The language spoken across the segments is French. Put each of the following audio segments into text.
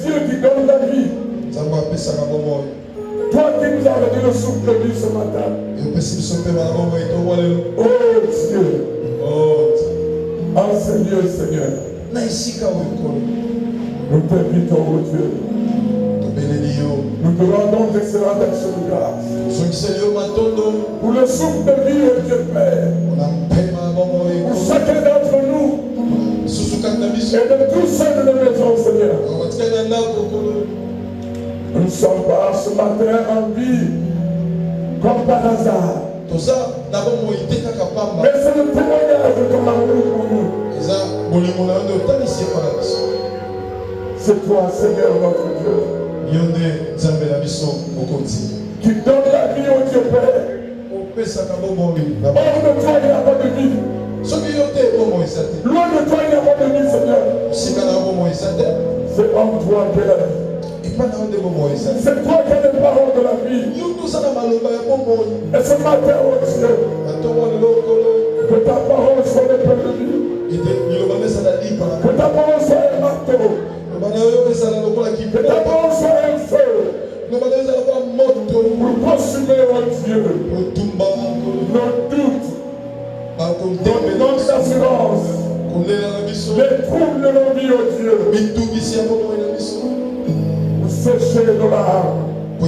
Dieu qui donne la vie. Toi qui nous as donné le souffle de vie ce matin. Oh Dieu. Ah Seigneur, Seigneur. Nous t'invitons, oh Dieu. Nous te rendons d'excellentes actions de grâce. Pour le souffle de vie, oh Dieu Père. Pour chacun d'entre nous. Et de tous ceux de nos maisons, Seigneur. Nous ne sommes pas ce matin en vie comme par hasard. Mais c'est le témoignage de ton amour pour nous. C'est toi, Seigneur, notre Dieu, qui donne la vie au Dieu Père. Hors de toi, il n'y a pas de vie. Loin de toi, il n'y a pas de vie, Seigneur. C'est en toi qu'est la vie. C'est toi qui as les paroles de la vie. Et ce matin, oh Dieu, que ta parole soit l'épée de vie. Que ta parole soit un marteau. Que ta parole soit un feu. Pour consumer, oh Dieu, nos doutes, nos assurances, les troubles de nos vies, oh Dieu. Sécher nos larmes. Et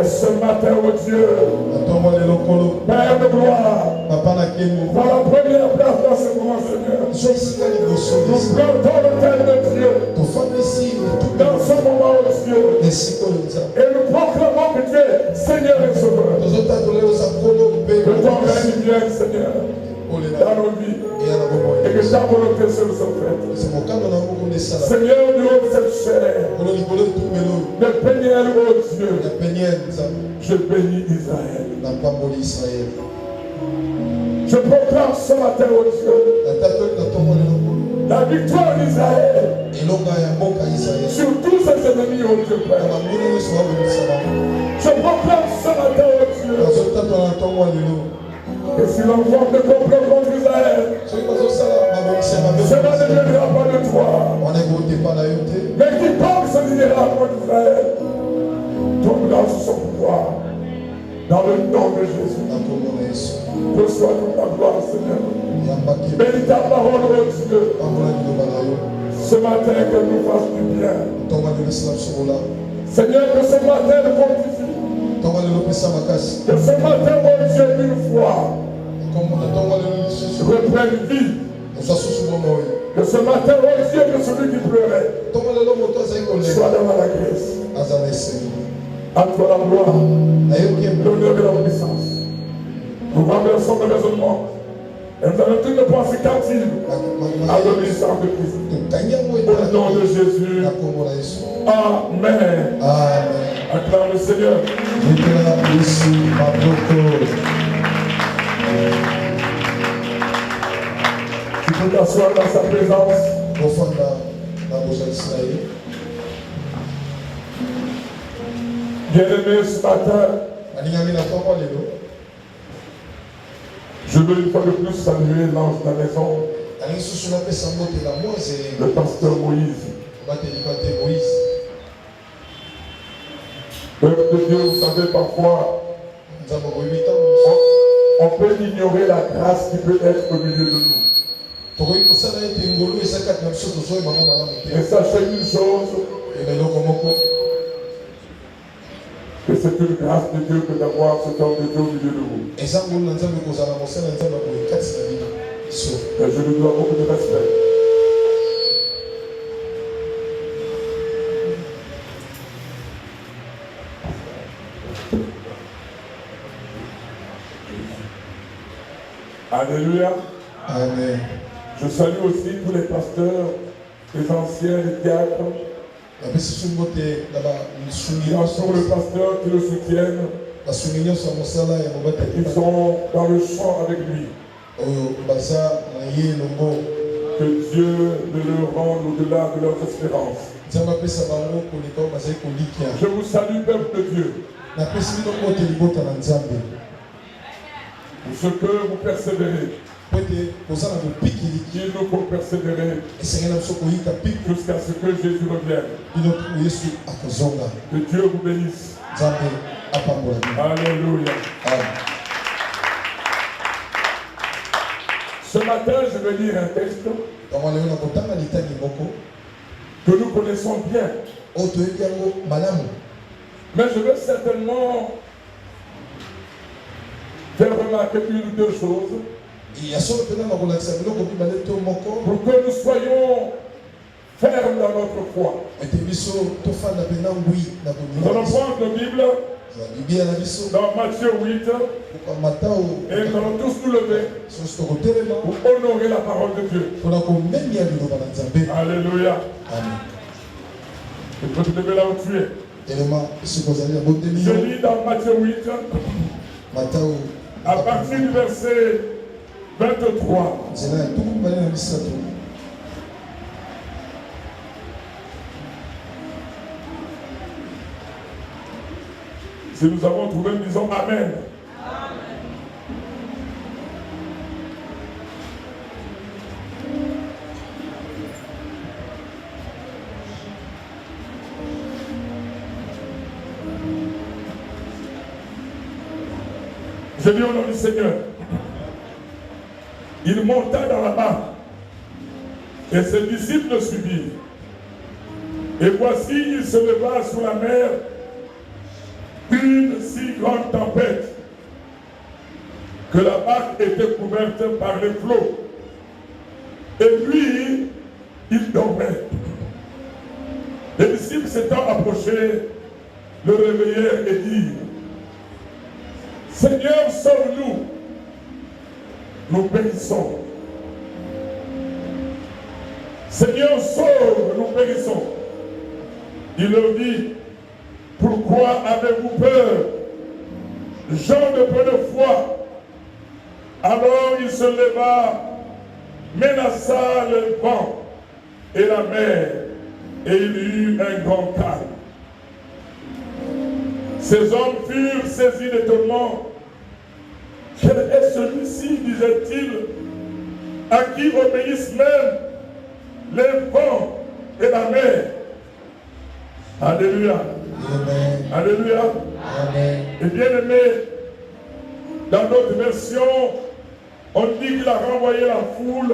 ce matin, oh Dieu, Père de gloire, par la première place dans ce moment, Seigneur, nous plantons le tel de Dieu dans ce moment, oh Dieu, et nous proclamons que tu es Seigneur et Sauveur. Que ton règne vienne, Seigneur, dans nos vies, et que ta volonté se fasse faite. Seigneur, au niveau de cette chair, de Peniel, oh Dieu, je bénis Israël. Je proclame ce matin, oh Dieu, la victoire d'Israël sur tous ses ennemis, oh Dieu Père. Je proclame ce matin, oh Dieu, que si l'on forme de complot contre Israël, cela ne viendra pas de toi. Mais quiconque se dira contre Israël tombera sous son pouvoir. Dans le nom de Jésus. Reçois toute la gloire, Seigneur. Bénis ta parole, oh Dieu. Ce matin, que nous fasse du bien. Seigneur, que ce matin nous fortifie. Que ce matin, oh Dieu, une fois, reprenne vie. Que ce matin, oh Dieu, que celui qui pleurait soit dans la grâce. À toi la gloire, l'honneur et la puissance. Nous renversons le raisonnement. Et nous avons toutes les pensées captives à l'obéissance de Christ. Au nom de Jésus. Amen. Acclame le Seigneur. Tu peux t'asseoir dans sa présence. Bien-aimé, ce matin, je veux une fois de plus saluer l'ange de la maison, le pasteur Moïse. Peuple de Dieu, vous savez, parfois, on peut ignorer la grâce qui peut être au milieu de nous. Et sachez une chose, que c'est une grâce de Dieu que d'avoir cet homme de Dieu au milieu de vous. Et je lui dois beaucoup de respect. Alléluia. Amen. Je salue aussi tous les pasteurs, les anciens, les diacres. Qui entourent le pasteur, qui le soutiennent. Ils sont dans le champ avec lui. Que Dieu ne leur rende au-delà de leurs espérances. Je vous salue, peuple de Dieu. Pour ce que vous persévérez. Il nous faut persévérer jusqu'à ce que Jésus revienne. Que Dieu vous bénisse. Alléluia. Ce matin, je vais lire un texte que nous connaissons bien. Mais je veux certainement faire remarquer une ou deux choses pour que nous soyons fermes dans notre foi. Nous allons prendre nos Bibles dans Matthieu 8 et nous allons tous nous lever pour honorer la parole de Dieu. Alléluia. Tu peux te lever là où tu es. Je lis dans Matthieu 8 à partir du verset 23. Si nous avons trouvé, nous disons Amen. Je dis au nom du Seigneur. Il monta dans la barque et ses disciples le suivirent. Et voici, il se leva sur la mer une si grande tempête que la barque était couverte par les flots. Et lui, il dormait. Les disciples s'étant approchés, le réveillèrent et dirent: Seigneur, sauve-nous, nous périssons. Seigneur, sauve, nous périssons. Il leur dit: pourquoi avez-vous peur, gens de peu de foi? Alors il se leva, menaça le vent et la mer, et il y eut un grand calme. Ces hommes furent saisis d'étonnement. Quel est celui-ci, disait-il, à qui obéissent même les vents et la mer? Alléluia. Amen. Alléluia. Amen. Et bien aimé, dans notre version, on dit qu'il a renvoyé la foule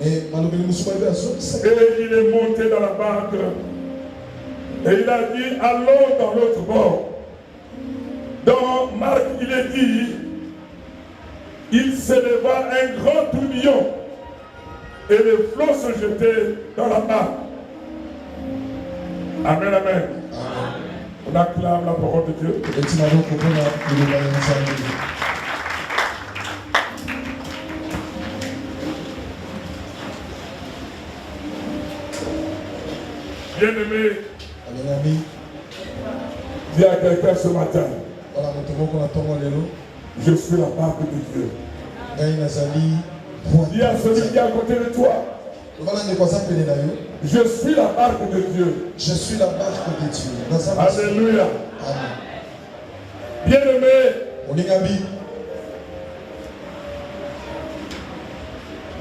et il est monté dans la barque et il a dit: allons dans l'autre bord. Dans Marc, il est dit: il s'éleva un grand tourbillon et les flots se jetaient dans la barque. Amen, amen. On acclame la parole de Dieu. Bien-aimé, dis à quelqu'un ce matin: je suis la barque de Dieu. Dis à celui qui est à côté de toi: je suis la barque de Dieu. Je suis la barque de Dieu. Alléluia. Amen. Bien-aimé,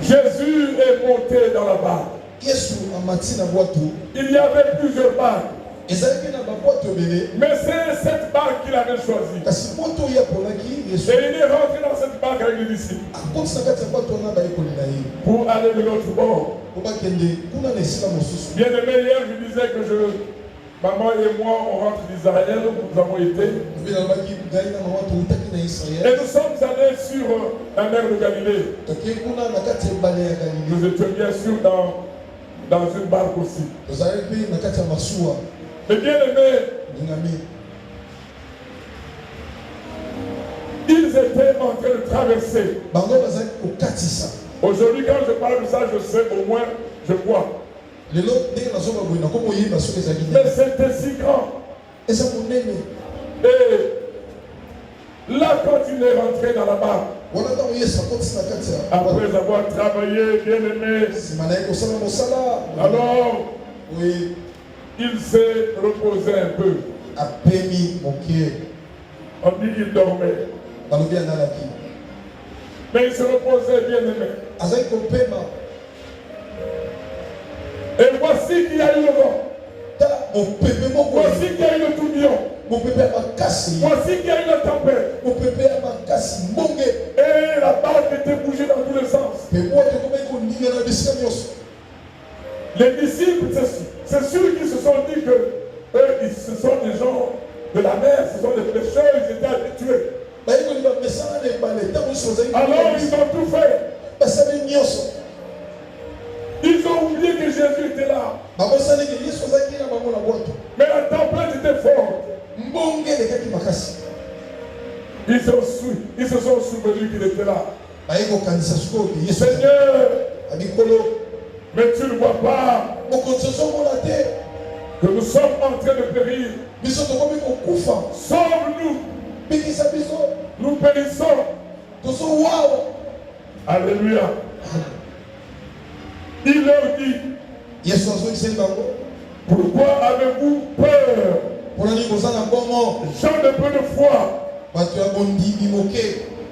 Jésus est monté dans la barque. Il y avait plusieurs barques. Mais c'est cette barque qu'il avait choisie. Et il est rentré dans cette barque avec les disciples pour aller de l'autre bord. Bien aimé, hier je disais que maman et moi on rentre d'Israël, nous avons été. Et nous sommes allés sur la mer de Galilée. Nous étions bien sûr dans une barque aussi. Mais bien aimé, ils étaient en train de traverser. Aujourd'hui, quand je parle de ça, je sais au moins, je vois. Mais c'était si grand. Et là, quand il est rentré dans la barque, après avoir travaillé, bien aimé, alors, oui, il s'est reposé un peu. On dit qu'il dormait. Mais il se reposait, bien aimé. Et voici qu'il y a eu le vent. Voici qu'il y a eu le tourbillon. Voici qu'il y a eu la tempête. Et la barque était bougée dans tous les sens. Les disciples, c'est sûr qu'ils se sont dit que eux, ce sont des gens de la mer, ce sont des pêcheurs, ils étaient habitués. Alors ils ont tout fait. Ils ont oublié que Jésus était là. Mais la tempête était forte. Ils se sont souvenus qu'il était là. Seigneur, mais tu ne vois pas que nous sommes en train de périr. Sauve-nous. Nous périssons. Alléluia. Il leur dit, pourquoi avez-vous peur, gens de peu de foi?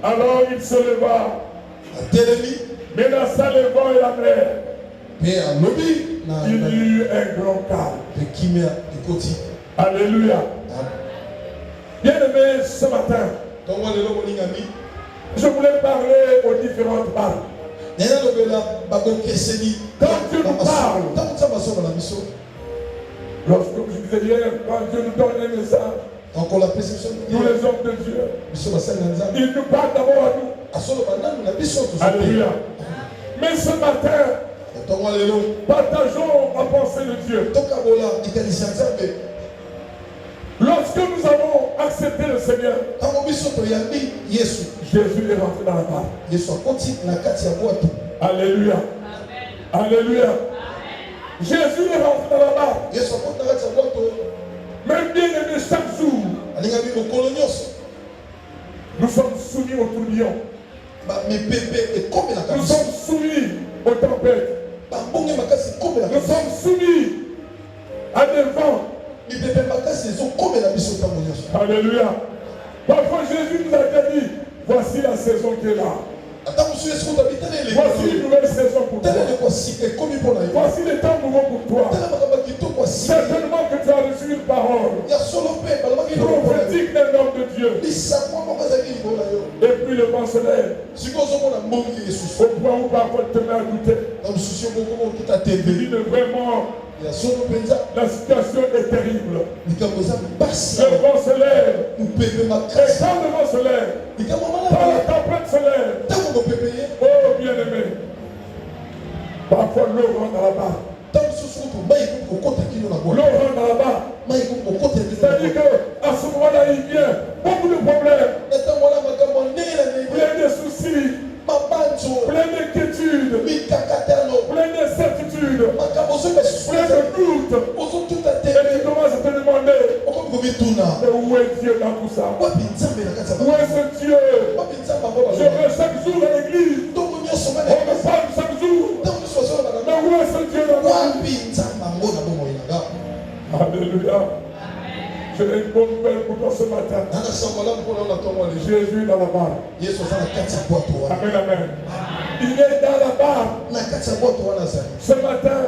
Alors il se leva, menaça le vent et la mer. Il y eut un grand calme. Alléluia. Bien-aimé, ce matin, je voulais parler aux différentes barques. Quand Dieu nous parle, lorsque je disais hier, quand Dieu nous donne un message, nous les hommes de Dieu, il nous parle d'abord à nous. Alléluia. Mais ce matin, partageons la pensée de Dieu. Lorsque nous avons accepté le Seigneur, Jésus est rentré dans la barque. Alléluia. Alléluia. Jésus est rentré dans la barque. Même bien aimé, chaque jour, nous sommes soumis au tourbillon. Nous sommes soumis aux tempêtes. Nous sommes soumis à des vents. Alléluia. Parfois Jésus nous a dit, voici la saison qui est là. Voici une nouvelle saison pour toi. Voici les temps nouveaux pour toi. Certainement que tu as reçu une parole prophétique d'un homme de Dieu. Et puis le vent se lève. Au point où parfois tu te mets à douter. Il dit vraiment, la situation est terrible. Le vent se lève. Et quand le vent se lève, quand la tempête se lève, oh bien-aimé, parfois l'eau rentre dans la barre. L'eau rentre dans la barre. C'est-à-dire qu'à ce moment-là, il vient beaucoup de problèmes, plein de soucis, plein d'inquiétudes, plein d'incertitudes, plein de doutes. Et tu commences à te demander, mais où est Dieu dans tout ça? Où est ce Dieu? Je vais chaque jour à l'église. On me parle chaque jour. Mais où est ce Dieu dans ma vie? Alléluia. J'ai une bonne nouvelle pour toi ce matin. Jésus est dans la barre. Amen, amen. Il est dans la barre. Ce matin,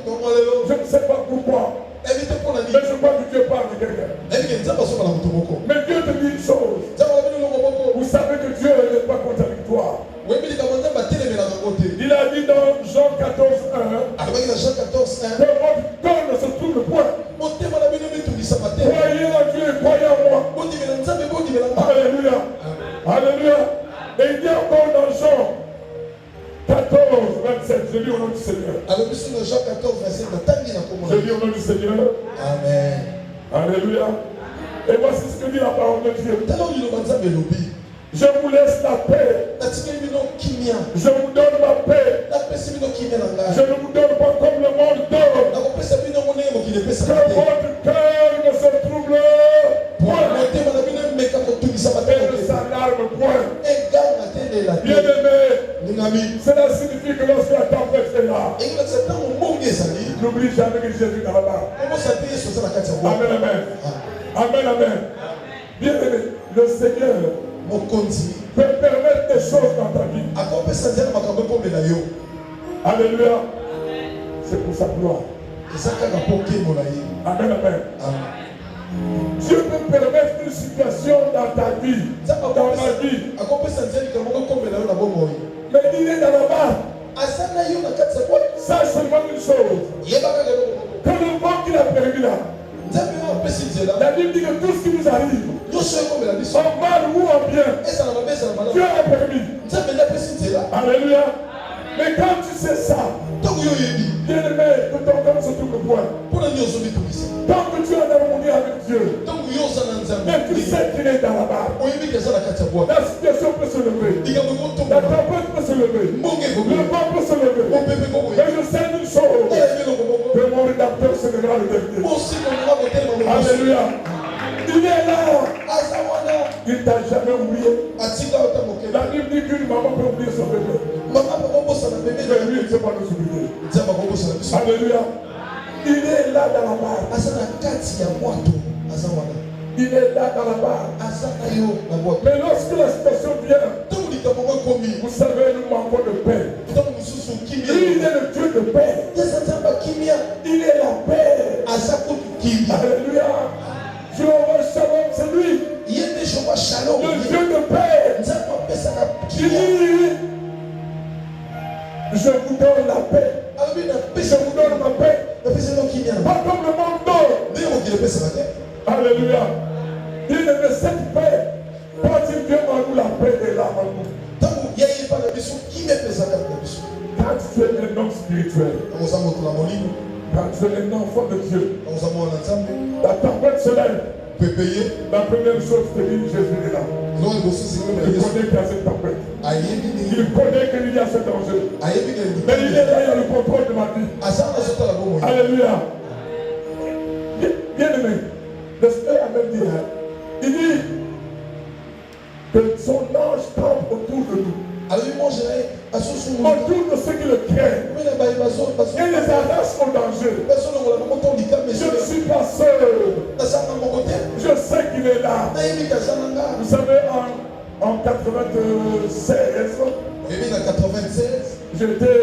je ne sais pas pourquoi, mais je crois que Dieu parle de quelqu'un. Mais Dieu te dit une chose. Vous savez que Dieu n'est pas contradictoire. Il a dit dans Jean 14:1 que votre cœur ne se trouve point. Croyez en Dieu et croyez en moi. Alléluia. Alléluia. Et il dit encore dans Jean 14:27, je lis au nom du Seigneur. Je lis au nom du Seigneur. Amen. Alléluia. Et voici ce que dit la parole de Dieu. Je vous laisse la paix. Je vous donne ma paix. Je ne vous donne pas comme le monde donne. Que votre cœur ne se trouble point. Et ne s'alarme point. Bien-aimé, cela signifie que lorsque la tempête est là, n'oublie jamais que Jésus est dans la barre. Amen, amen. Amen, amen. Bien-aimé, le Seigneur peut permettre des choses dans ta vie. Alléluia. C'est pour sa gloire. Amen, amen. Dieu peut permettre une situation dans ta vie, dans ma vie. Mais il est dans la barre. Sache seulement une chose. Que le monde qu'il a permis là, la Bible dit que tout ce qui nous arrive, en mal ou en bien, Dieu a permis. Alléluia. Mais quand tu sais ça, bien aimé, que ton cœur se trouve point. Tant que tu as harmonie avec Dieu, mais tu sais qu'il est dans la barre. La situation peut se lever. La tempête peut se lever. Le vent peut se lever. Mais je sais une chose, que mon rédacteur se lèvera le dernier. Alléluia. Il est là. Il ne t'a jamais oublié. La Bible dit qu'une maman peut oublier son bébé. Mais lui, il ne sait pas nous oublier. Alléluia. Il est là dans la barre. Il est là dans la barre. Mais lorsque la situation vient, vous savez, nous manquons de paix. Lui, il est le Dieu de paix. Il est la paix. Alléluia. Jéhovah Shalom, c'est lui. Le Dieu de paix. Il dit, je vous donne la paix. Je vous donne ma paix. Pas comme le monde donne. Alléluia. Il aimait cette paix. Quand il vient en nous, la paix est là en nous. Quand tu es un homme spirituel, quand tu es un enfant de Dieu, la tempête se lève. La première chose que dit Jésus est là. Il connaît qu'il y a cette tempête. Il connaît qu'il y a ce danger. Mais il est là, il a le contrôle de ma vie. Alléluia. Bien aimé, le Seigneur a même dit, il dit que son ange campe autour de nous. Autour de ceux qui le craignent. Et les arrache au danger. Je ne suis pas seul. Je sais qu'il est là. Vous savez, en 96, j'étais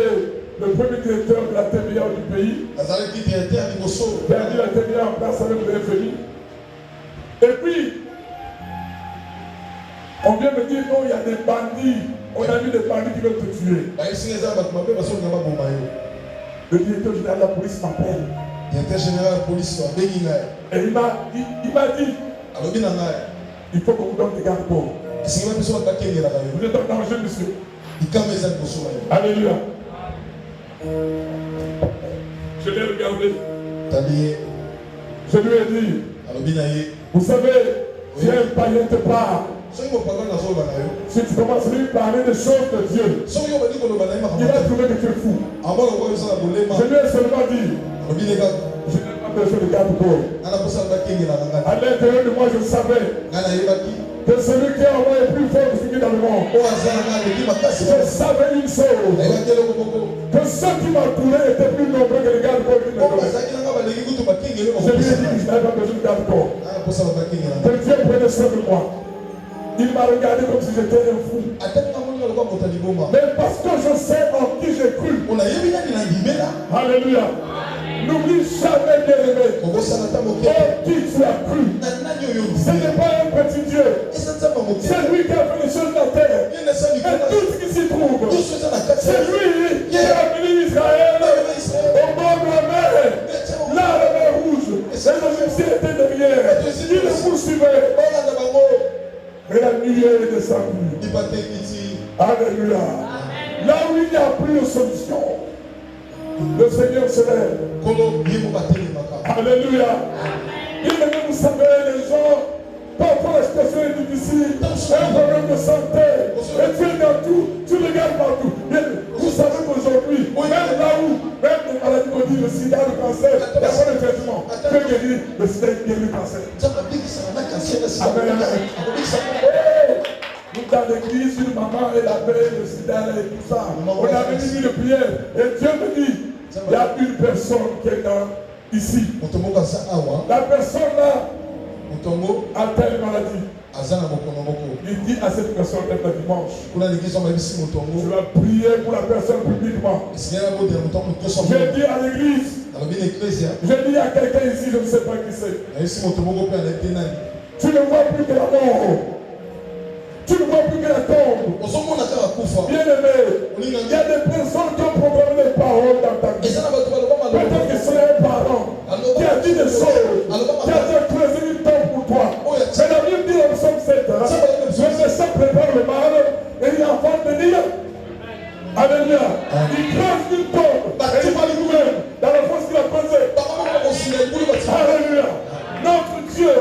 le premier directeur de la TVA du pays. J'ai mis la TVA en place avec le FMI. Et puis, on vient me dire non, il y a des bandits. On a vu des bandits qui veulent te tuer. Le directeur général de la police m'appelle. Et il m'a dit, il faut qu'on vous donne des gardes-corps. Vous êtes en danger, monsieur. Alléluia. Je l'ai regardé. Je lui ai dit, vous savez, si un païen te parle, si tu commences à lui parler des choses de Dieu, il va trouver que tu es fou. Je lui ai seulement dit, je n'ai pas besoin de garde-corps. À l'intérieur de moi, je savais que celui qui est en moi est plus fort que celui qui est dans le monde. Je savais une chose, que ceux qui m'entouraient étaient plus nombreux que les garde-corps qui me donnaient. Je lui ai dit que je n'avais pas besoin de garde-corps. Que Dieu prenait soin de moi. Il m'a regardé comme si j'étais un fou. Mais parce que je sais en qui j'ai cru. Alléluia. N'oublie jamais, bien-aimé, en qui tu as cru. Ce n'est pas un petit Dieu. C'est lui qui a fait les choses de la terre. Et tout ce qui s'y trouve. C'est lui qui a amené Israël au bord de la mer. Là, la mer rouge. Et les Égyptiens étaient derrière. Ils le poursuivaient. Et la nuée est descendue. Alléluia. Là où il n'y a plus de solution, le Seigneur se lève. Alléluia. Vous savez, les gens, parfois la situation est difficile, un problème de santé, et tu es dans tout, tu regardes partout. Mais vous savez qu'aujourd'hui, même là où, même les maladies qu'on dit, le sida, le cancer, il n'y a pas de traitement. Dieu guérit le sida, il guérit le cancer. Amen. Nous, dans l'église, une maman, elle avait le sida et tout ça. On avait mis de prière. Et Dieu me dit, il y a une personne qui est ici. La personne là a telle maladie. Il dit à cette personne le dimanche. Tu vas prier pour la personne publiquement. J'ai dit à l'église. J'ai dit à quelqu'un ici, je ne sais pas qui c'est. Tu ne vois plus que la mort. Tu ne vois plus que la tombe. Bien aimé, il y a des personnes qui ont programmé des paroles dans ta vie. Peut-être que c'est un parent qui a dit des choses, qui a dit creuser une tombe pour toi. Mais la Bible dit en Psaume 7, le méchant prépare le mal et il enfant de dire. Alléluia. Il creuse une tombe et il va lui-même dans la force qu'il a creusée. Alléluia. Notre Dieu.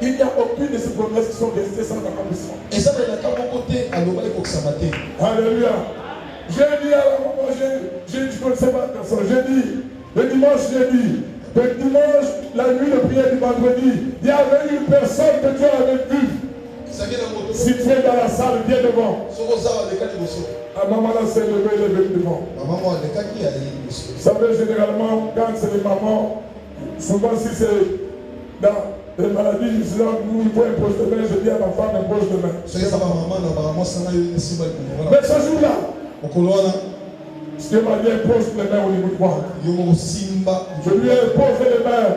Il n'y a aucune de ces promesses qui sont restées sans accomplissement. Alléluia. J'ai dit à la maman, je ne connaissais pas personne. J'ai dit, le dimanche, le dimanche, la nuit de prière du vendredi, il y avait une personne que Dieu avait vue. Si tu es dans la salle, viens devant. La maman là s'est levée, elle est venue devant. Vous savez, généralement, quand c'est les mamans, souvent si c'est dans les maladies, nous il faut un poche de main, je dis à ma femme un poche de main. Mais ce jour-là, Dieu m'a dit un poche de main au niveau de moi. Je lui ai posé les mains.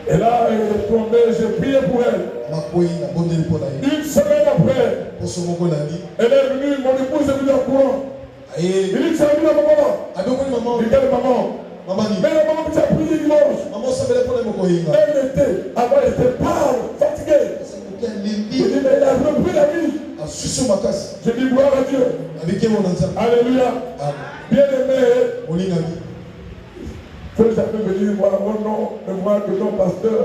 Et là, elle est tombée, j'ai prié pour elle. Une semaine après, elle est venue, mon épouse est venue en courant. Il dit, tu as vu la maman? Il dit, quelle maman? Mais la maman qui a prié dimanche. Elle était, avant elle était pâle, fatiguée. Il dit, mais elle a repris la vie. J'ai dit, gloire à Dieu. Alléluia. Bien aimé. Que j'avais venu voir mon nom, me voir que ton pasteur,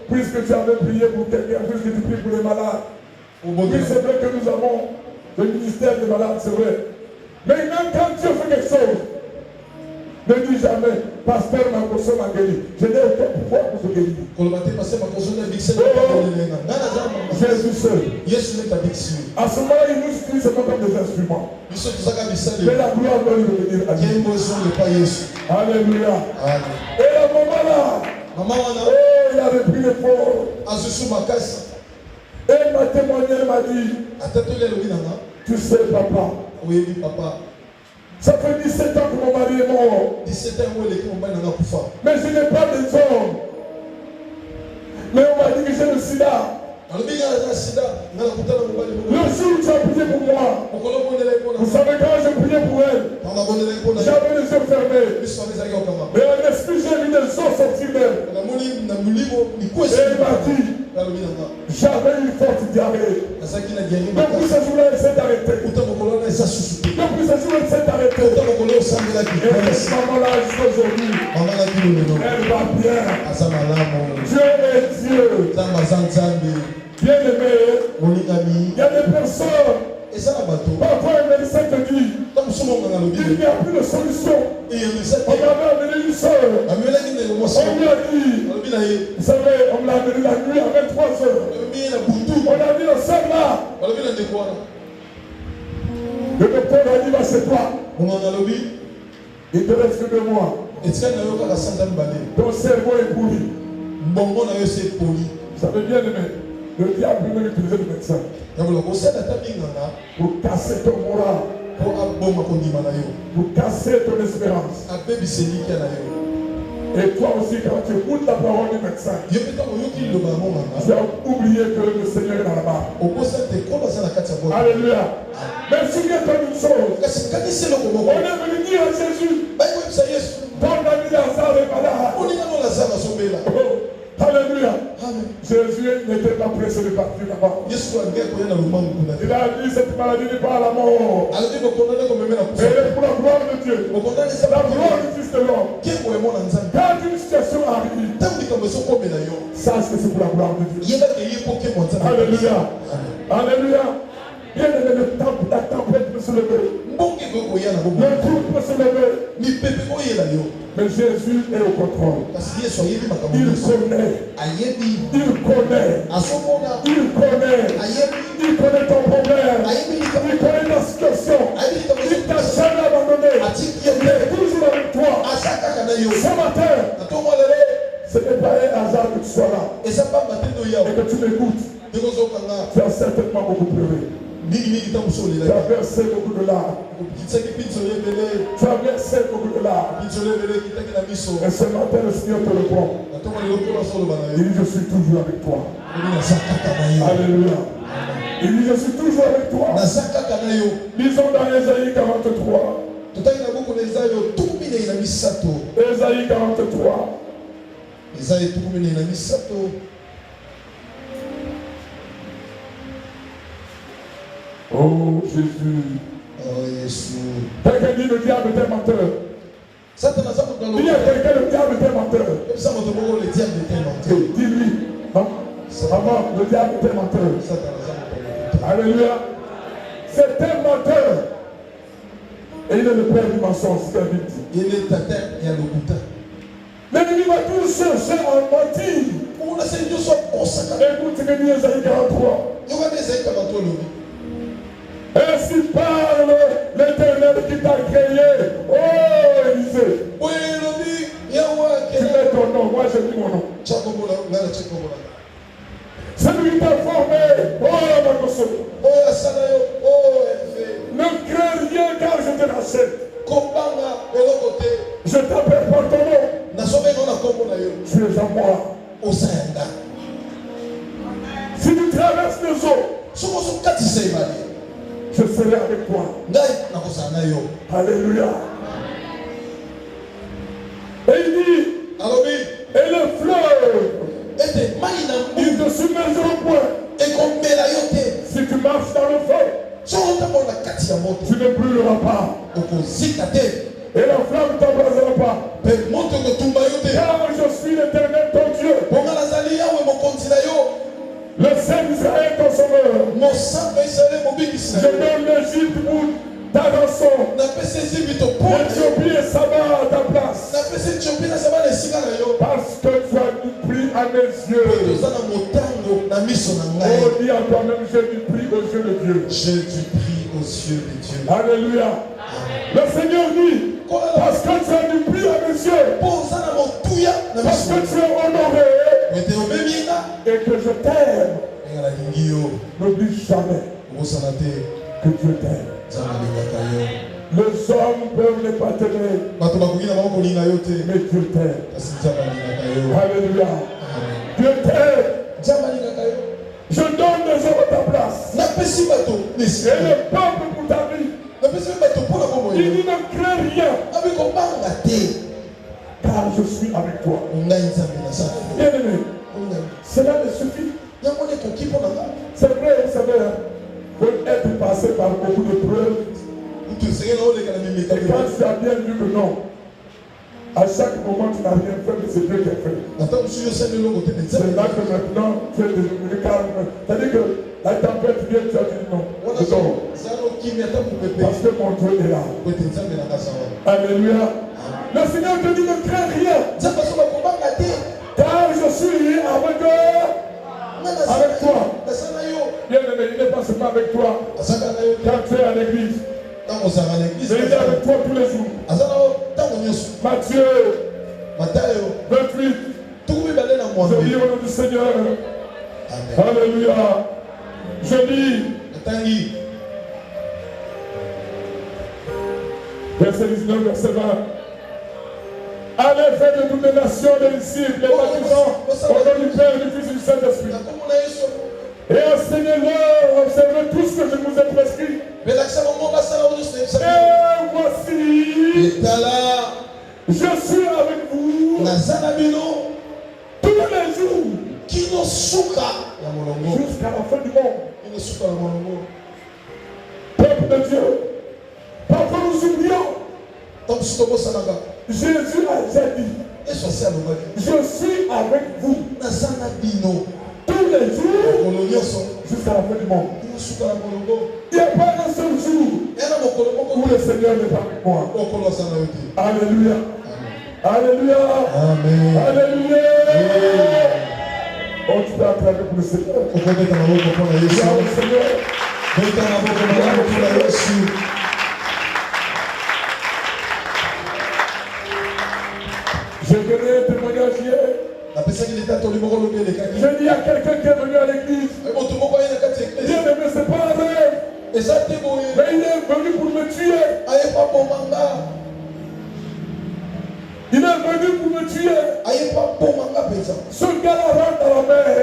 puisque tu avais prié pour quelqu'un, puisque tu pries pour les malades. Oui, c'est vrai que nous avons le ministère des malades, c'est vrai. Mais même quand Dieu fait quelque chose, ne dis jamais, pasteur Makoso m'a guéri. Je n'ai aucun pouvoir pour se guérir. Jésus seul. À ce moment-là, il nous utilise seulement comme des instruments. Mais la gloire doit lui revenir à Dieu. Alléluia. Et la maman là, oh, il a repris l'effort. Et elle m'a témoigné, elle m'a dit, tu sais papa. Oui, papa. Ça fait 17 ans que mon mari est mort. 17 ans où mais je n'ai pas de hommes. Mais on m'a dit que j'ai le sida. Le jour où tu as prié pour moi, vous savez quand j'ai prié pour elle, j'avais les yeux fermés. Mais en esprit, j'ai vu des os sortir d'elle. Et elle m'a dit, j'avais une forte diarrhée. Depuis ce jour-là, elle s'est arrêtée. Depuis ce jour-là, elle s'est arrêtée. Et cette maman-là, jusqu'à aujourd'hui, elle va bien. Dieu est Dieu. Bien aimé, il y a des personnes. Parfois, un médecin te dit il n'y a plus de solution. On m'avait amené une soeur. On lui a dit, vous savez, on me l'a amené la nuit à 23h. On a dit le soeur là. Le docteur a dit, va chez toi. Il te reste que 2 mois. Ton cerveau est pourri. Vous savez bien aimé. Le diable peut utiliser le médecin pour casser ton moral, pour casser ton espérance. Et toi aussi, quand tu écoutes la parole du médecin, tu as oublié que le Seigneur est dans la barre. Alléluia. Mais souviens-toi d'une chose. On est venu dire à Jésus, ton ami Lazare est malade. Alléluia. Jésus n'était pas pressé de partir là-bas. Il a dit cette maladie n'est pas à la mort. Elle est pour la gloire de Dieu. La gloire du Fils de l'homme. Quand une situation arrive, sache que c'est pour la gloire de Dieu. Alléluia. Alléluia. Bien aimé, la tempête peut se lever. Le groupe peut se lever. Mais Jésus est au contrôle. Il connaît ton problème. Il connaît ta situation. Il t'a jamais abandonné. Il est toujours avec toi. Ce matin, Ce n'est pas un hasard que tu sois là. Et que tu m'écoutes. Tu as certainement beaucoup pleuré. Tu as versé beaucoup de larmes. Tu as versé beaucoup de larmes. Et ce matin, le Seigneur te répond. Il dit, je suis toujours avec toi. Alléluia. Il dit, je suis toujours avec toi. Lisons dans Ésaïe 43. Ésaïe 43. Oh Jésus. Oh Jésus. Quelqu'un dit le diable est un menteur. Il y a quelqu'un, le diable est un menteur. Dis-lui. Maman, le diable est un menteur. Alléluia. C'est un menteur. Et il est le père du mensonge, c'est un vite. Il est ta tête, il y a le boutin. L'ennemi va toujours chercher à mentir. Écoute ce que dit Ésaïe 43. Ainsi parle l'Éternel qui t'a créé. Oh Élisée. Tu mets ton nom, moi je dis mon nom. Celui qui t'a formé. Oh Makoso. Ne crains rien car je te rachète. Je t'appelle par ton nom. Tu es à moi. Si tu traverses les eaux, je serai avec toi. Alléluia. Et il dit, et le fleuve, ils ne submergeront point. Si tu marches dans le feu, tu ne brûleras pas. Et la flamme ne t'embrasera pas. Car je suis l'Éternel ton Dieu. Le Saint d'Israël ton sauveur. Je donne l'Égypte pour ta rançon. L'Éthiopie et Saba à ta place. Parce que tu as du prix à mes yeux. Oh, dis à toi-même, j'ai du prix aux yeux de Dieu. J'ai du prix aux yeux de Dieu. Alléluia. Le Seigneur dit, parce que tu as du prix à mes yeux. Parce que tu es honoré. Et que je t'aime. N'oublie jamais que Dieu t'aime. Les hommes peuvent ne pas t'aimer, mais Dieu t'aime. Alléluia. Dieu t'aime. Je donne les hommes à ta place. Et le peuple pour ta vie. Il dit ne crains rien. Car je suis avec toi. Bien aimé, cela ne suffit. C'est vrai, vous savez, pour être passé par beaucoup de preuves. Et quand tu as bien vu que non, à chaque moment tu n'as rien fait, mais c'est Dieu qui a fait. C'est là que maintenant tu es devenu calme. C'est-à-dire que la tempête vient, tu as dit non. Parce que mon Dieu est là. Alléluia. Le Seigneur te dit ne crains rien. Car je suis avec toi. Bien aimé, il n'est pas seulement avec toi. Quand tu es à l'église. Il est avec toi tous les jours. Matthieu 28. Je dis au nom du Seigneur. Alléluia. Je dis. Verset 19, verset 20. Allez faire de toutes les nations des disciples, les baptisants au nom du Père, du Fils et du Saint-Esprit. Et enseignez-leur, observez tout ce que je vous ai prescrit. Et voici, je suis avec vous tous les jours jusqu'à la fin du monde. Peuple de Dieu, parfois nous oublions. Jésus a déjà dit, je suis avec vous tous les jours jusqu'à la fin du monde. Il n'y a pas un seul jour où le Seigneur n'est pas avec moi. Alléluia. Alléluia. Amen. Alléluia. Oh, tu peux acclamer pour le Seigneur. Je venais témoigner hier. Je dis à quelqu'un qui est venu à l'église, bien-aimé, c'est pas un rêve. Mais il est venu pour me tuer. Il est venu pour me tuer. Ce gars-là rentre dans la mer.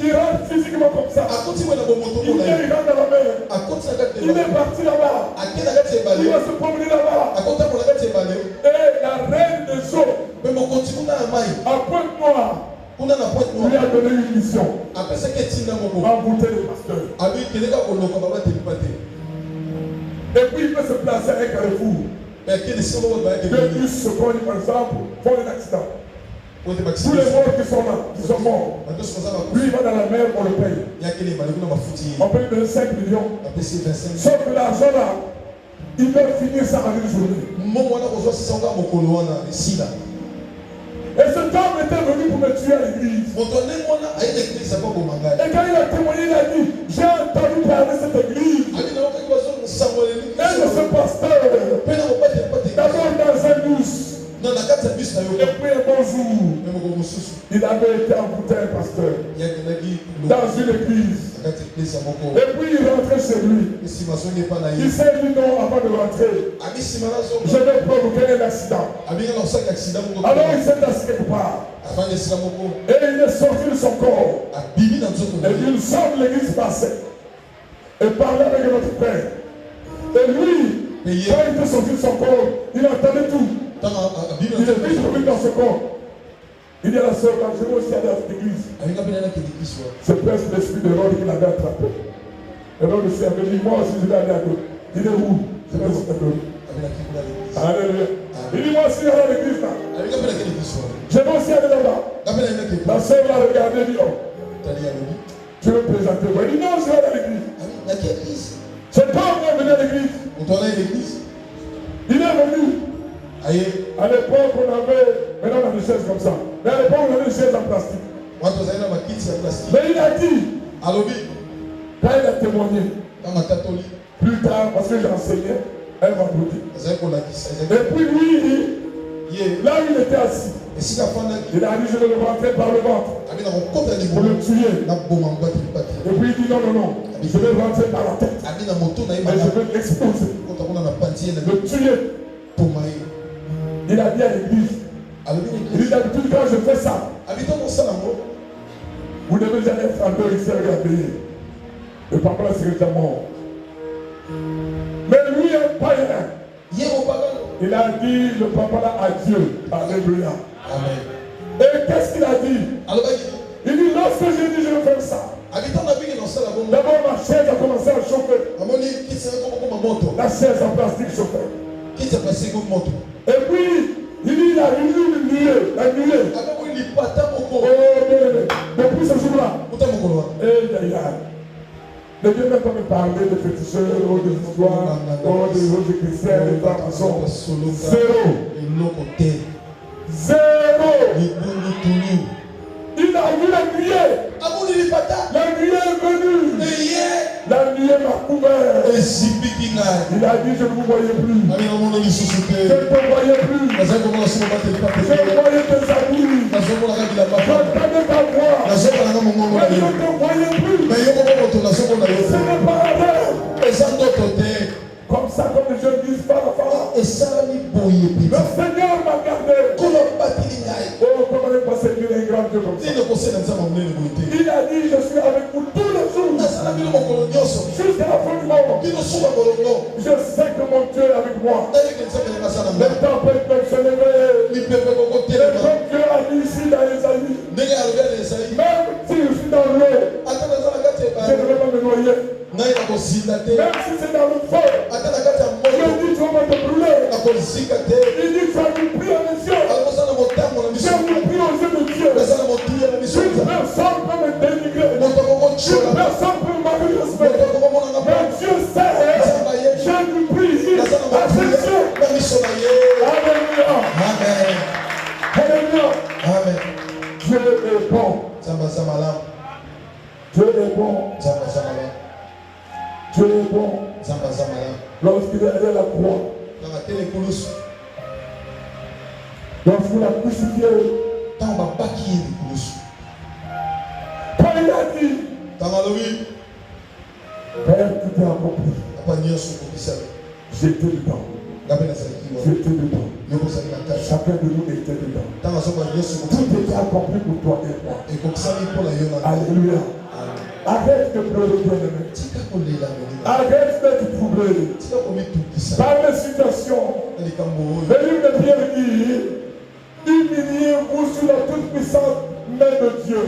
Il rentre physiquement comme ça. Il rentre dans la mer. Il est parti là-bas. Il va se promener là-bas. Et la reine des eaux, à Pointe-Noire, lui a donné une mission. Envoûter les pasteurs. Et puis il peut se placer à un carrefour. Deux bus se prennent par exemple, font un accident. Tous les morts qui sont là, qui sont morts. Lui il va dans la mer, on le paye. On paye de 5 millions. Sauf que l'argent là, il peut finir ça en une journée. Et cet homme était venu pour me tuer à l'église. Et quand il a témoigné, il a dit, j'ai entendu parler de cette église. Et de ce pasteur. D'abord dans un bus. Et puis un bon jour, il avait été envoûté un pasteur dans une église. Et puis il rentrait chez lui. Il s'est dit non avant de rentrer. Je vais provoquer un accident. Alors il s'est assis quelque part. Et il est sorti de son corps. Et il sort de l'église passée. Et parlait avec notre Père. Et lui, quand il était sorti de son corps, il entendait tout. Il est vite revenu dans ce corps. Il dit à la sœur, quand je vais aussi aller à cette église. C'est presque l'esprit de Rhodes qui l'avait attrapé. Et Rhodes aussi avait dit, moi aussi je vais aller à gauche. Il est où? C'est presque de Rhodes. Alléluia. Il dit, moi aussi je vais aller à l'église là. Je vais aussi aller là-bas. La sœur l'a regardé et dit, oh, tu veux me présenter? Il dit, non, je vais aller à l'église. C'est pas moi venu à l'église. Il est venu. À l'époque, on avait, maintenant on a des chaises comme ça. Mais à l'époque, on avait des chaises en plastique. Mais il a dit, quand il a témoigné, plus tard, parce que j'ai enseigné un vendredi. Et puis lui, là où il était assis, il a dit, je vais le rentrer par le ventre pour le tuer. Et puis il dit, non, je vais rentrer par la tête. Et je vais l'exposer. Le tuer. Il a dit à l'église, il dit d'habitude quand je fais ça, vous devez jamais frapper ici avec la paix. Le papa là c'est déjà mort. Mais lui un païen. Il a dit le papa là à Dieu. Alléluia. Amen. Et qu'est-ce qu'il a dit? Il dit lorsque j'ai dit je vais faire ça. D'abord ma chaise a commencé à chauffer. La chaise en plastique chauffait. Et puis, il dit, il a eu une nuée. La nuée. Depuis ce jour-là. Ne viens même pas me parler de féticheurs, de histoires, de roses chrétiennes, de façon. Zéro. Il a vu la nuée. La nuée est venue. La nuée m'a couvert. Il a dit, je ne vous voyais plus. Je ne te voyais plus. Je voyais tes amis. J'entendais ta voix. Mais je ne te voyais plus. Ce n'est pas un rêve. Comme ça, comme les jeunes disent, Fara. Le Seigneur m'a gardé. Oh, comment il pas servir un grand Dieu comme ça. Il a dit, je suis avec vous tous les jours. Jusqu'à la fin du monde. Je sais que mon Dieu est avec moi. Le temple peut se lever. Et comme Dieu a dit ici dans Esaïe, même si je suis dans l'eau, je ne vais pas me noyer. Même si c'est dans le feu, Dieu dit tu vas te brûler. Il dit tu vas nous prier à mes yeux. Je vous prie aux yeux de Dieu. Une personne peut me dénigrer. Une personne peut me manquer de respect. Mais Dieu sait. Je vous prie ici à ses yeux. Alléluia. Alléluia. Dieu est bon. Dieu est bon. Dieu est bon. Lorsqu'il est allé à la croix, lorsqu'il a crucifié, Quand il a dit, Père, tout est accompli. J'étais dedans. J'étais dedans. Chacun de nous était dedans. Tout était accompli pour toi et moi. Alléluia. Arrête de pleurer, bien-aimé. Arrête d'être troublé par les situations. Le livre de Pierre dit, humiliez-vous sous la toute-puissante main de Dieu.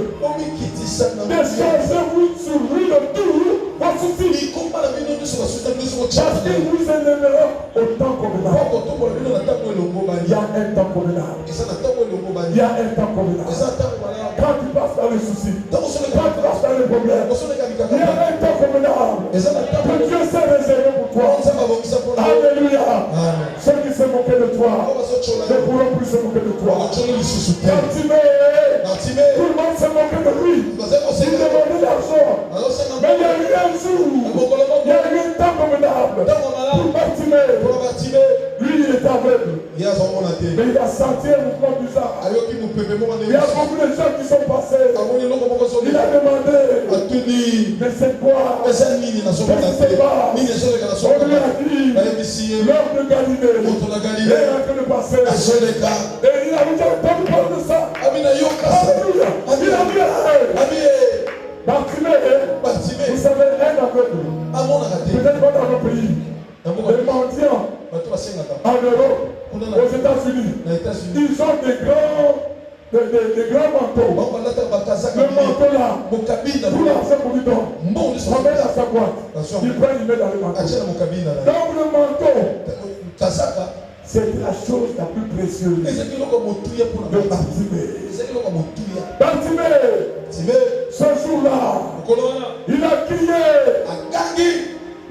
Déchargez-vous sur lui de tout vos soucis. Parce qu'il vous élèvera au temps convenable. Il y a un temps convenable. Il y a un temps convenable. Quand tu passes dans les soucis, quand tu passes dans les problèmes, il y a un temps convenable que Dieu s'est réservé pour toi. Alléluia. Ceux qui se moquaient de toi ne pourront plus se moquer de toi. Bartimée, tout le monde se moquait de lui. Il demandait l'argent. Mais il y a eu un jour, il y a eu un temps convenable pour Bartimée. Lui, il est aveugle. Mais il a senti un mouvement bizarre. Il y a beaucoup de gens qui sont passés. Il a demandé, mais c'est quoi? Je ne sais pas. On lui a dit, l'homme de Galilée est en train de passer. Et il a déjà entendu parler de ça. Alléluia. Il a dit, Bartimée, vous savez, un aveugle. Peut-être pas dans nos pays. Les mendiants en Europe, aux États-Unis, ils ont des grands manteaux. Le manteau là, pour l'argent qu'on lui donne, on met dans sa boîte. Il prend, il met dans le manteau. Donc le manteau, c'est la chose la plus précieuse de Bartimée. Bartimée, ce jour-là, il a crié.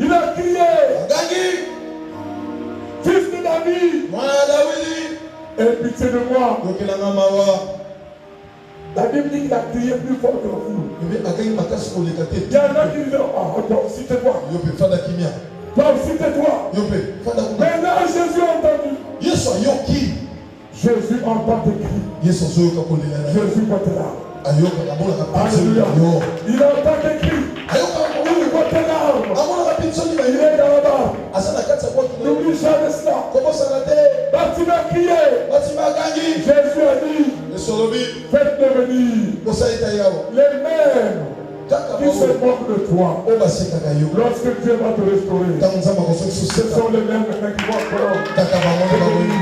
Il a crié. Fils de David, aie pitié de moi. La Bible dit qu'il a crié plus fort que vous. Il y en a qui disent, toi aussi tais-toi. Toi aussi tais-toi. Mais là, Jésus a entendu. Jésus entend tes cris. Jésus voit tes larmes. Alléluia. Il entend tes cris. Il voit tes larmes. Il est dans la barre. N'oublie jamais cela. Bartimée a crié. Jésus a dit, faites-le venir. Les mêmes qui se moquent de toi, lorsque Dieu va te restaurer, ce sont les mêmes qui vont encore te bénir.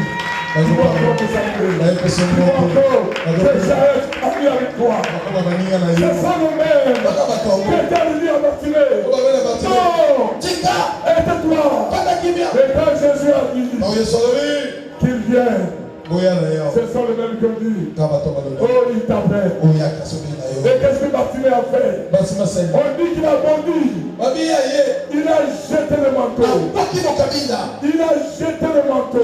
Tu vas encore te saluer. Tu vas encore te chercher ami avec toi. Ce sont les mêmes qui étaient venus à Bartimée. Non, aide-toi. Et quand Jésus a dit qu'il vienne, ce sont les mêmes qui ont dit, oh, il t'appelle. Et qu'est-ce que Bartimée a fait? On dit qu'il a bondi. Il a jeté le manteau. Il a jeté le manteau.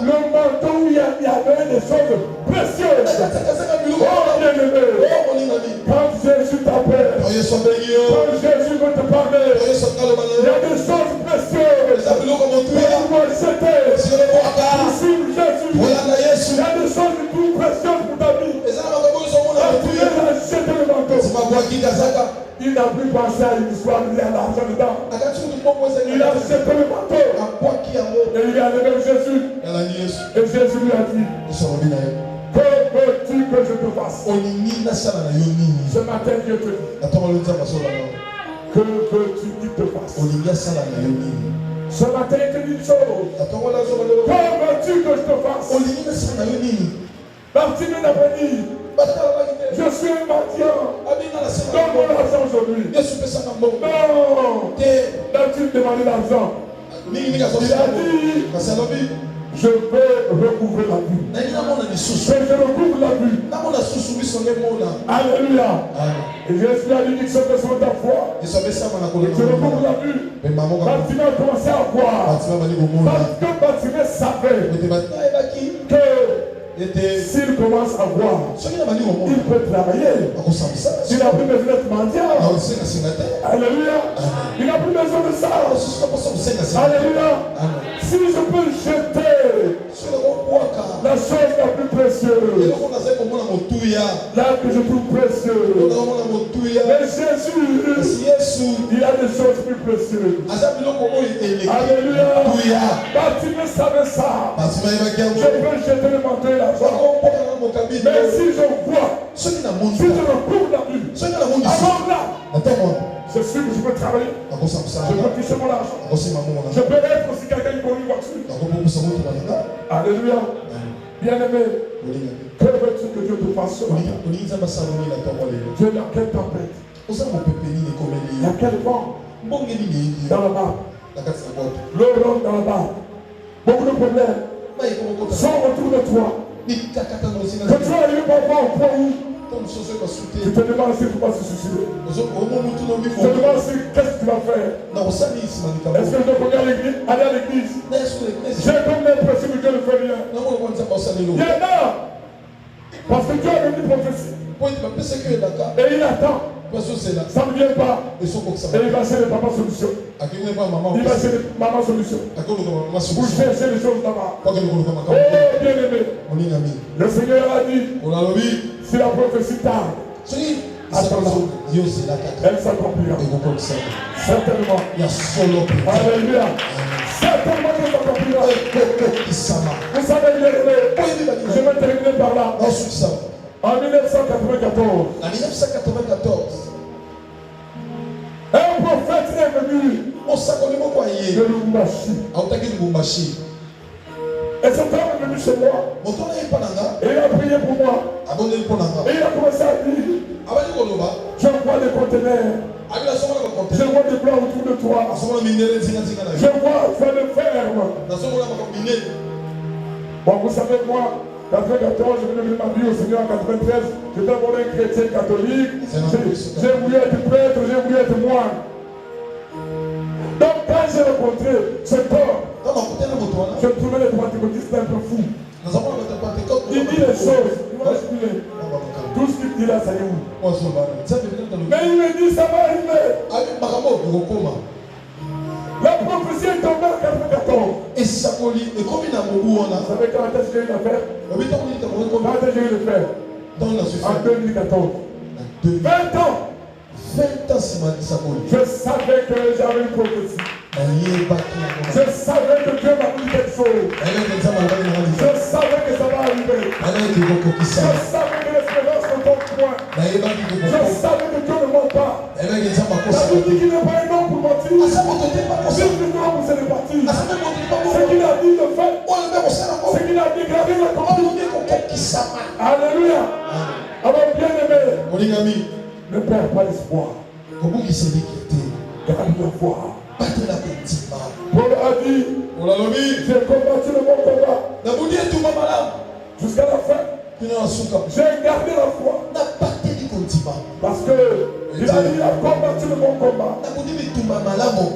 Le manteau où il y avait des choses précieuses. Oh, bien-aimé. Quand Jésus t'appelle, quand Jésus veut te parler, il y a des choses précieuses. Il doit jeter. Jésus. Il y a des choses plus précieuses pour ta vie. Il a jeté le manteau. Il n'a plus pensé à une histoire, il y a l'argent dedans. Il a jeté le manteau. Et il est allé vers Jésus. Et Jésus lui a dit, que veux-tu que je te fasse? Ce matin, Dieu te dit, que veux-tu qu'il te fasse? Ce matin, il te dit une chose. Que veux-tu que je te fasse? Bartimée n'a pas dit, je suis un mendiant. Donne-moi l'argent aujourd'hui. Non. N'a-t-il demandé l'argent? Il a dit, je vais recouvrer la vue. Je recouvre la vue. Alléluia. Et Jésus a dit que ce besoin ta foi. Je recouvre la vue. Bartimée a commencé à voir. Parce que Bartimée savait que s'il commence à voir, il peut travailler. Il n'a plus besoin d'être mendiant. Alléluia. Il n'a plus besoin de ça. Alléluia. Si je peux jeter la chose la plus précieuse, Là que je trouve précieux. Mais Jésus, il y a des choses plus précieuses. Alléluia. Bartimée savait ça. Je peux jeter le manteau et l'argent. Mais si je vois, si je recouvre la vue, alors là, c'est sûr que je peux travailler. Je peux toucher mon argent. Je peux être aussi quelqu'un qui conduit une voiture. Alléluia. Bien-aimé, que veux-tu que Dieu te fasse? Dieu, dans quelle tempête? Il y a quel vent? Dans la barre. L'eau rentre dans la barre. Beaucoup de problèmes sont autour de toi. Que tu vas arriver parfois au point où tu te demandes si tu vas se suicider. Tu te demandes qu'est-ce que tu vas faire. Est-ce que je dois aller à l'église? J'ai comme l'impression que Dieu ne fait rien. Il y en a. Parce que Dieu a donné prophétie. Et il attend. Ça ne vient pas. Et il va chercher papa solution. Il va chercher maman solution. Pour chercher les choses là-bas. Oh bien aimé. Le Seigneur a dit, si la prophétie tarde, attends-la. Elle s'accomplira. Certainement. Alléluia. Certainement qu'elle s'accomplira. Vous savez bien aimé. Je vais terminer par là. En 1994, un prophète est venu de Lubumbashi. Et cet homme est venu chez moi. Et il a prié pour moi. Et il a commencé à dire, je vois des conteneurs. Je vois des blancs autour de toi. Je vois, tu as des fermes. Bon, vous savez, moi, 94, je venais de ma vie au Seigneur en 93. J'étais d'abord un chrétien catholique. J'ai voulu être prêtre, j'ai voulu être moine. Donc quand j'ai rencontré cet homme, je trouvais les pentecôtistes un peu fous. Il dit les choses, il m'a expliqué. Tout ce qu'il dit là, ça y est où? Mais il me dit, ça va arriver. La prophétie est tombée en 94. Et ça colis et comme il a beaucoup on a. Vous savez quand est-ce que j'ai eu l'affaire? Quand est-ce que j'ai eu le faire? En 2014. 20 ans. 20 ans si ça colis. Je savais que j'avais une prophétie. Je savais que Dieu m'a dit quelque chose. Je savais que ça va arriver. Je savais que l'espérance ne tombe point. Je savais que Dieu ne ment pas. La Bible dit qu'il n'est pas un homme pour mentir. Il n'est pas pour se départir. Ce qu'il a dit le fait. Ce qu'il a dégradé le accompli. Alléluia. Alors bien aimé, ne perds pas l'espoir. Garde la foi. Paul a dit, j'ai combattu le bon combat jusqu'à la fin. J'ai gardé la foi. Parce que il a dit, il a combattu le bon combat.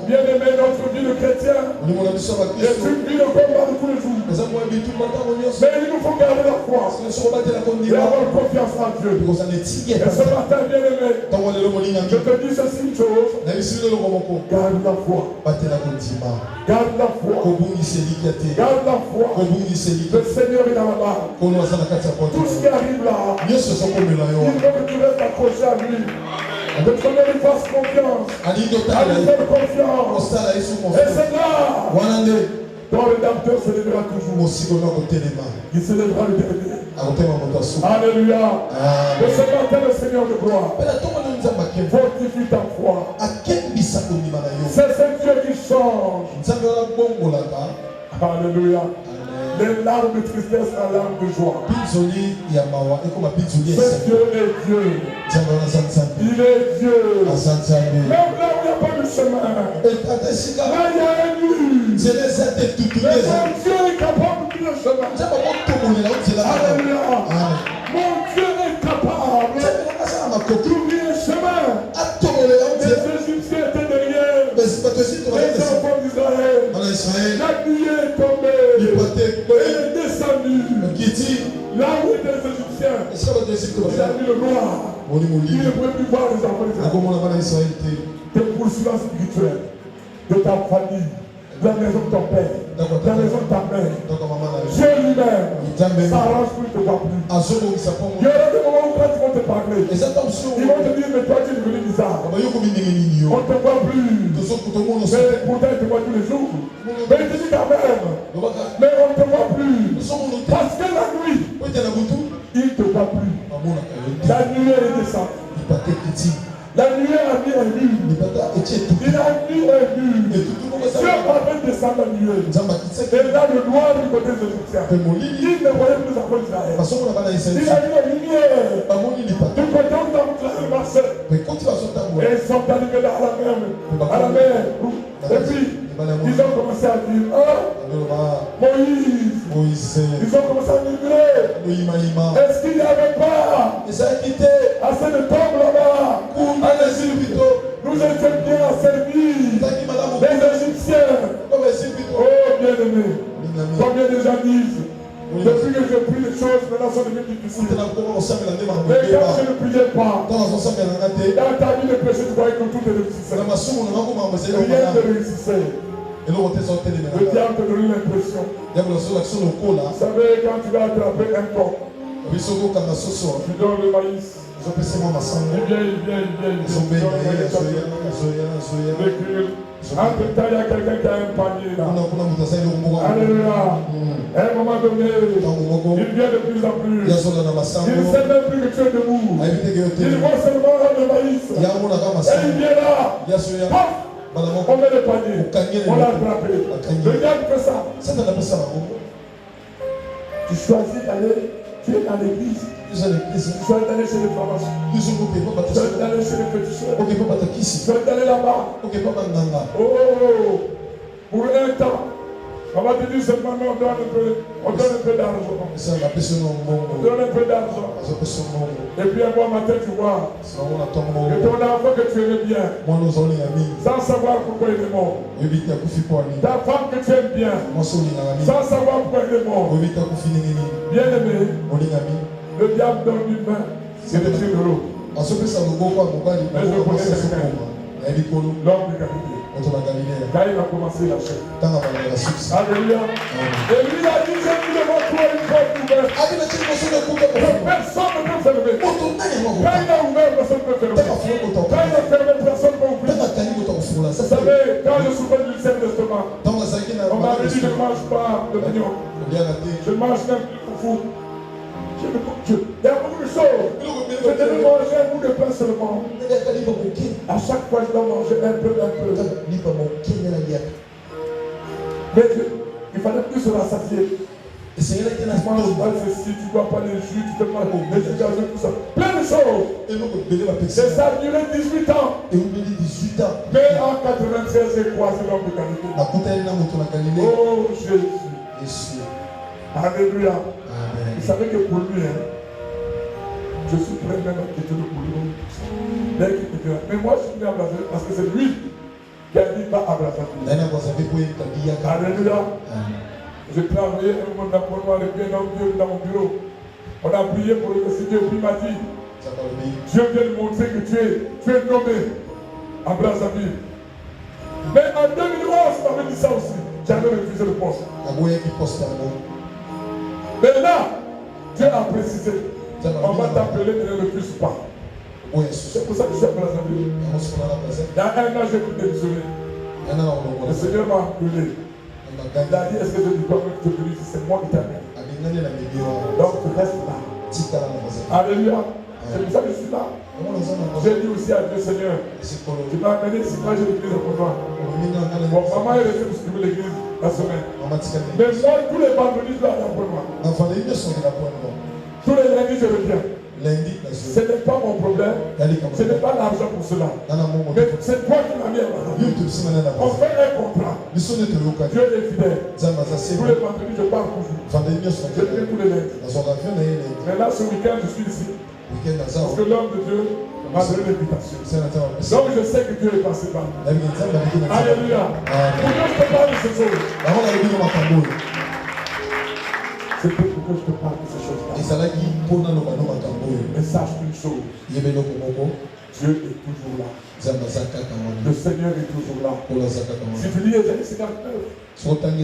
Bien aimé, notre vie de chrétien est une vie de combat de tous les jours. Mais il nous faut garder la foi et avoir confiance en Dieu. Et ce matin, bien aimé, je te dis ceci une chose. Garde la foi. Garde la foi. Garde la foi. Le Seigneur est dans la barre. Tout ce qui arrive là, il veut que tu restes accroché à lui. Que tu lui fasses confiance. À lui faire confiance. Et c'est là. Ton rédempteur se lèvera toujours. Il se lèvera le dernier. Alléluia. De ce matin, le Seigneur de gloire fortifie ta foi. C'est ce Dieu qui change. Alléluia. Les larmes de tristesse à larmes de joie. Ce Dieu est Dieu. Il est Dieu. Même là où il n'y a pas de chemin, là il y a un mur. Mais mon Dieu est capable de le chemin. Alléluia. Mon Dieu est capable d'ouvrir le chemin. Les Égyptiens étaient derrière. Les enfants d'Israël. La nuit est tombée. Il est descendu. Là où étaient les Égyptiens. Il a vu le noir. Il ne pouvait plus voir les enfants d'Israël. Tes poursuivants spirituels de ta famille, de la maison de ton père. la maison de ta mère, Dieu lui-même s'arrange pour ne te voir plus. Il y aura des moments où quand ils vont te parler, ils vont te dire, mais toi tu es devenu bizarre. On ne te voit plus. Mais pourtant il te voit tous les jours. Mais il te dit quand même, mais on ne te voit plus. Parce que la nuit, il ne te voit plus. La nuit est descendue. La nuée a mis un mur. Il a mis un mur. Dieu avait descendu la nuée. Et là, le noir du côté des Égyptiens. Il ne voyait plus encore Israël. Il a mis la lumière. Du côté où Israël marchait. Et ils sont arrivés là à la mer. Et puis, ils ont commencé à dire, Moïse. Ils ont commencé à murmurer. Est-ce qu'il n'y avait pas assez de tombes là-bas? Nous étions bien servis. Les Égyptiens. Oh bien-aimé. Combien de gens disent, depuis que je prie, les choses maintenant sont devenues difficiles. Mais quand je ne priais pas, dans ta vie de péché, tu croyais que tout est réussissait. Rien ne réussissait. Le diable te donne l'impression. Vous savez, quand tu vas attraper un corps, tu donnes le maïs. Il vient. Entre temps, il y a quelqu'un qui a un panier là. Alléluia. À un moment donné, il vient de plus en plus. Il ne sait même plus que tu es debout. Il voit seulement le maïs. Et il vient là. Paf! On met le panier. On l'a attrapé. Le diable fait ça. Tu choisis d'aller. Tu es dans l'église. Tu dois aller chez les pharmaciens. Tu dois aller chez les féticheurs. Tu dois aller là-bas. Oh, pour un temps. On va te dire seulement, on donne un peu d'argent. On donne un peu d'argent. Et puis un bon matin, tu vois que ton enfant que tu aimais bien, sans savoir pourquoi il est mort. Ta femme que tu aimes bien, sans savoir pourquoi il est mort. Bien aimé, le diable donne une main, c'est le tir de l'autre. Mais je connais quelqu'un, l'homme de Galilée. Quand il a commencé la chaîne. Alléluia. Et lui a dit, je vous demande toi une porte ouverte. Personne ne peut fermer. Quand il a ouvert, personne ne peut fermer. Quand il a fermé, personne ne peut ouvrir. Vous savez, quand je souffrais du lycée d'estomac, on m'avait dit, je ne mange pas de mignon. Je mange même plus fou. Il y a beaucoup de choses. Je devais manger un bout de pain seulement. À chaque fois, je dois manger un peu. Mais il fallait plus se rassasier. Tu manges pas ceci, tu ne bois pas les jus, tu te prends les jus, tout ça. Plein de choses. Et ça a duré 18 ans. Mais en 93, j'ai croisé l'homme de Galilée. Oh Jésus. Alléluia. Vous savez que pour lui, je suis prêt même à quitter le boulot. Mais moi, je suis venu à Brazzaville parce que c'est lui qui a dit pas à Brazzaville. Alléluia. J'ai travaillé un moment pour moi, dans mon bureau. On a prié pour le Seigneur, puis il m'a dit, Dieu vient de montrer que tu es nommé à Brazzaville. Mais en 2011, on m'avait dit ça aussi. J'avais refusé le poste. Mais là, Dieu a précisé, on va t'appeler, ne refuse pas. C'est pour ça que je suis à Brazzaville. Il y a un an, j'ai pu démissionner. Le Seigneur m'a appelé. Il a dit, est-ce que je dis pas que tu es venu ici? C'est moi qui t'ai appelé. Donc tu restes là. Alléluia. C'est pour ça que je suis là. J'ai dit aussi à Dieu, Seigneur, tu m'as amené ici quand j'ai l'église à Côte-d'Ivoire. Bon, maman est restée pour suivre l'église la semaine. Mais moi, tous les vendredis, je dois aller à Côte-d'Ivoire. Tous les lundis, je reviens. Ce n'est pas mon problème. Ce n'est pas l'argent pour cela. Mais c'est toi qui m'as mis à Brazzaville. On fait un contrat. Dieu est fidèle. Tous les vendredis, je pars toujours. Je viens tous les lundis. Mais là, ce week-end, je suis ici. Parce que l'homme de Dieu m'a donné l'invitation. Donc je sais que Dieu est passé par là. Alléluia. Pourquoi je te parle de ces choses? C'est pour que je te parle de ces choses-là. Mais sache une chose. Dieu est toujours là. Le Seigneur est toujours là. Si tu lis Ésaïe 59,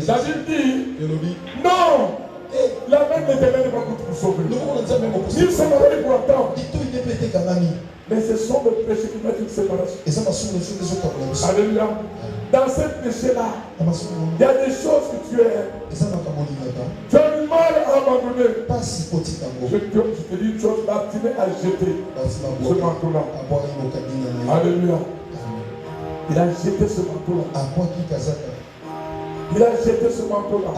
la Bible dit non, la main de l'Éternel n'est pas pour nous sauver. Ils sont arrivés pour attendre. Mais ce sont les péchés qui mettent une séparation. Alléluia. Dans ces péchés-là, il y a des choses que tu aimes. Tu as du mal à abandonner. Je te dis une chose, là, tu es à jeter ce manteau-là. Alléluia. Il a jeté ce manteau-là. Il a jeté ce manteau-là.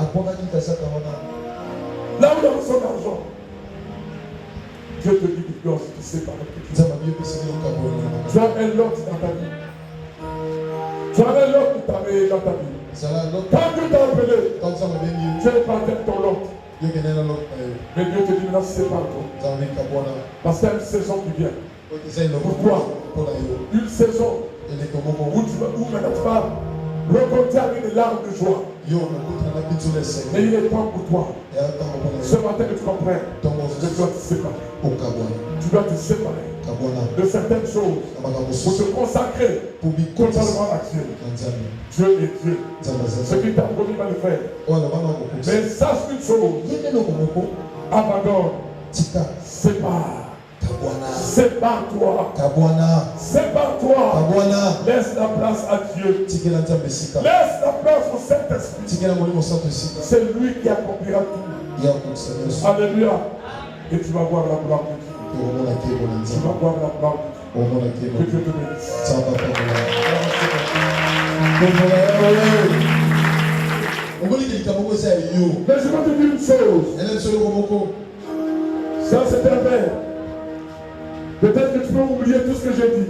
Là où il y a son argent, Dieu te dit que tu dois se séparer. Tu as un lot dans ta vie. Tu as un lot qui t'a amené dans ta vie. Quand Dieu t'a appelé, tu es parti de ton lot. Mais Dieu te dit maintenant sépare-toi. Parce qu'il y a une saison qui vient. Pourquoi? Une saison où maintenant tu vas rencontrer avec des larmes de joie. Mais il est temps pour toi. Ce matin que tu comprennes, tu dois te séparer. Tu dois te séparer de certaines choses pour te consacrer totalement à Dieu. Dieu est Dieu. Ce qui t'a promis va le faire. Mais sache une chose, abandonne, sépare. Sépare-toi. Sépare-toi. Laisse la place à Dieu. Laisse la place au Saint-Esprit. C'est lui qui accomplira tout. Alléluia. Et tu vas voir la gloire de Dieu. Tu vas voir la gloire de Dieu. Que Dieu te bénisse. Mais je vais te dire une chose. Ça c'est un verre. Peut-être que tu peux oublier tout ce que j'ai dit.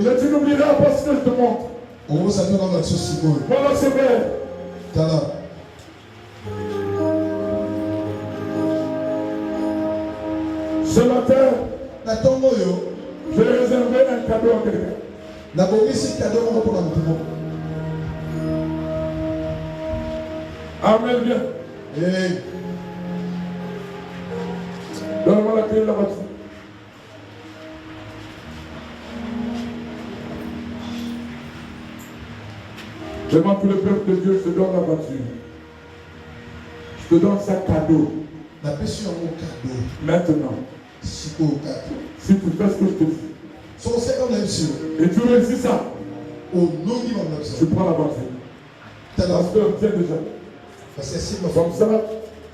Mais tu n'oublieras pas ce que je te montre. Voilà ce verre. Ce matin, j'ai réservé un cadeau à quelqu'un. Amen, bien. Donne-moi la clé de la voiture. Devant tout le peuple de Dieu, je te donne la voiture. Je te donne ça cadeau. Maintenant, si tu fais ce que je te dis, et tu réussis ça, tu prends la voiture. Pasteur, tiens déjà. Comme ça,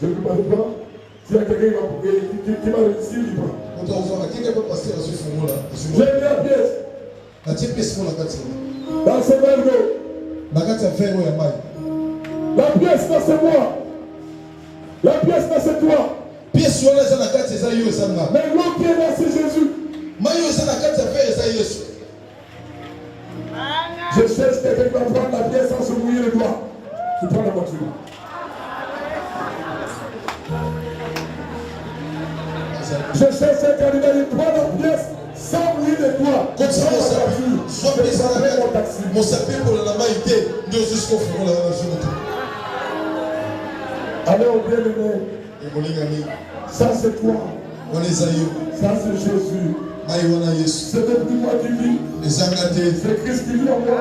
je ne peux pas le prendre. S'il y a quelqu'un qui va réussir, il prend. J'ai mis la pièce. Dans ce verre d'eau. La pièce, là, c'est moi. La pièce, là, c'est toi. Mais l'eau qui est là, c'est Jésus. Je cherche quelqu'un qui va prendre la pièce sans se mouiller les doigts. Tu prends la voiture. Je cherche un candidat qui prend la pièce sans mouiller les doigts. Alors, bien-aimé, ça c'est toi. Ça c'est Jésus. Ce n'est plus moi qui vis. C'est Christ qui vit en moi.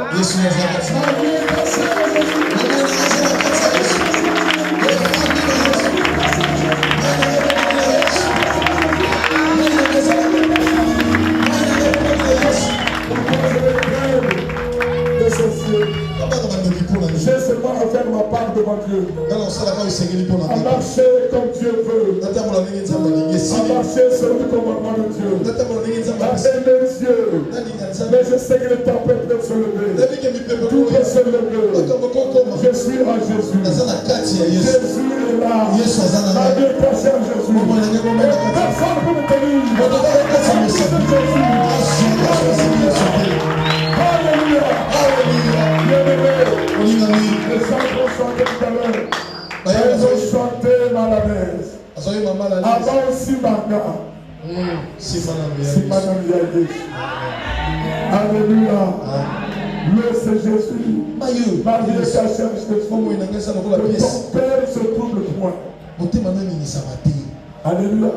J'ai seulement à faire ma part devant Dieu. À marcher comme Dieu veut. À marcher selon le commandement de Dieu. À aimer Dieu. Mais je sais que le temps peut se lever. Tout peut se lever. Je suis à Jésus. Jésus est là. Ma vie est cachée à Jésus. Personne ne peut me tenir. Alléluia. Bien-aimé. Les gens vont chanter tout à l'heure. Ils ont chanté Malabès. Avant aussi Manga. Simana Yayesh. Alléluia. Le c'est Jésus. Ma vie est cachée à Jésus. Que ton père se trouble point. Alléluia.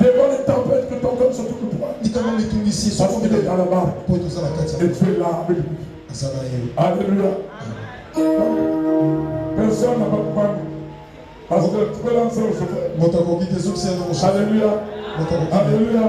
Devant les tempêtes que ton cœur se trouve toi. Il est dans la barre. Et tu es là avec lui. Alléluia. Personne n'a pas de problème. Parce que tu peux lancer au chauffeur. Alléluia. Alléluia.